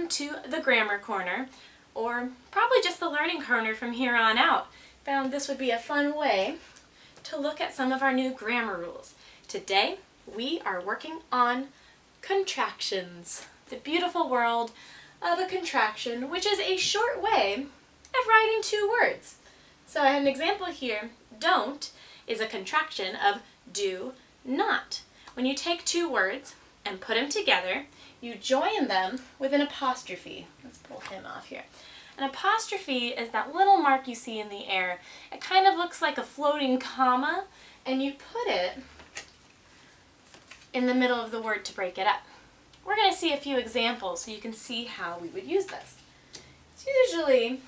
to the Grammar Corner, or probably just the Learning Corner from here on out. Found this would be a fun way to look at some of our new grammar rules. Today, we are working on contractions, the beautiful world of a contraction, which is a short way of writing two words. So I have an example here. Don't is a contraction of do not. When you take two words and put them together, you join them with an apostrophe. Let's pull him off here. An apostrophe is that little mark you see in the air. It kind of looks like a floating comma, and you put it in the middle of the word to break it up. We're going to see a few examples so you can see how we would use this. It's usually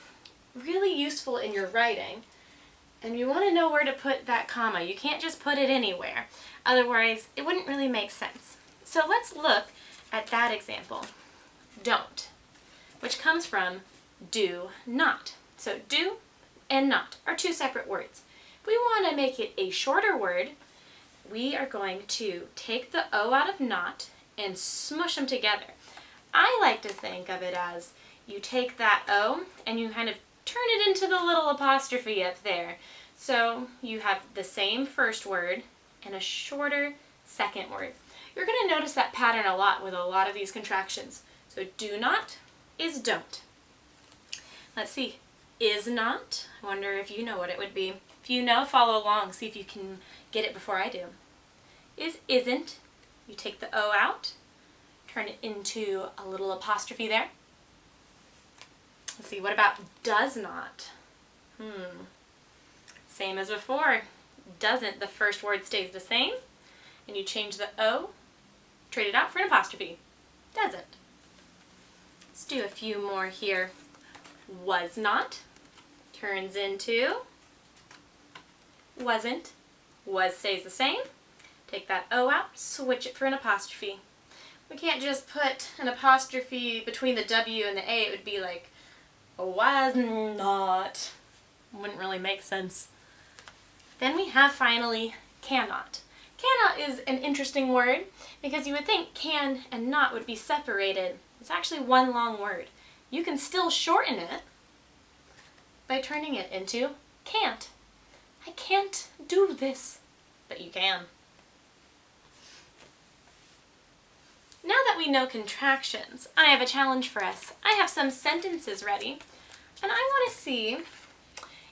really useful in your writing, and you want to know where to put that comma. You can't just put it anywhere, otherwise it wouldn't really make sense. So let's look at that example. Don't, which comes from do not. So do and not are two separate words. If we want to make it a shorter word, we are going to take the O out of not and smush them together. I like to think of it as you take that O and you kind of turn it into the little apostrophe up there. So you have the same first word and a shorter second word. You're going to notice that pattern a lot with a lot of these contractions. So do not is don't. Let's see. Is not. I wonder if you know what it would be. If you know, follow along. See if you can get it before I do. Is isn't. You take the O out, turn it into a little apostrophe there. Let's see. What about does not? Same as before. Doesn't. The first word stays the same. And you change the O, trade it out for an apostrophe. Doesn't. Let's do a few more here. Was not turns into wasn't. Was stays the same. Take that O out, switch it for an apostrophe. We can't just put an apostrophe between the W and the A. It would be like was not. Wouldn't really make sense. Then we have finally cannot. Cannot is an interesting word because you would think can and not would be separated. It's actually one long word. You can still shorten it by turning it into can't. I can't do this, but you can. Now that we know contractions, I have a challenge for us. I have some sentences ready, and I want to see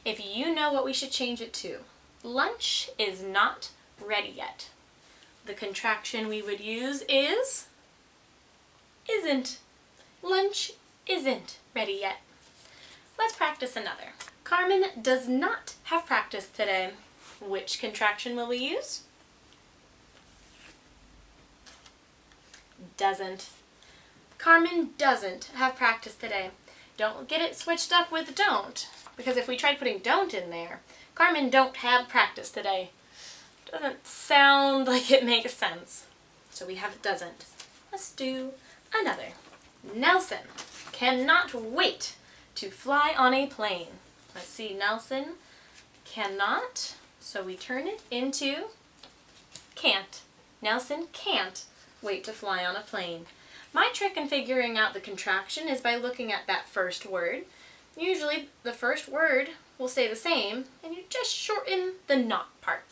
if you know what we should change it to. Lunch is not ready yet. The contraction we would use is isn't. Lunch isn't ready yet. Let's practice another. Carmen does not have practice today. Which contraction will we use? Doesn't. Carmen doesn't have practice today. Don't get it switched up with don't, because if we tried putting don't in there, Carmen don't have practice today. Doesn't sound like it makes sense. So we have doesn't. Let's do another. Nelson cannot wait to fly on a plane. Let's see, Nelson cannot, so we turn it into can't. Nelson can't wait to fly on a plane. My trick in figuring out the contraction is by looking at that first word. Usually the first word will stay the same, and you just shorten the not part.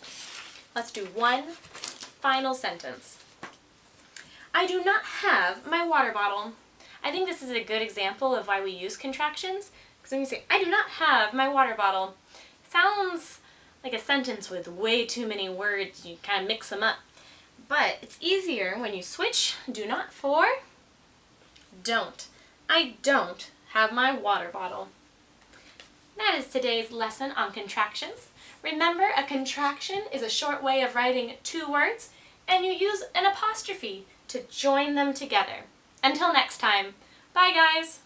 Let's do one final sentence. I do not have my water bottle. I think this is a good example of why we use contractions. Because when you say, I do not have my water bottle, it sounds like a sentence with way too many words. You kind of mix them up. But it's easier when you switch do not for don't. I don't have my water bottle. That is today's lesson on contractions. Remember, a contraction is a short way of writing two words, and you use an apostrophe to join them together. Until next time, bye guys!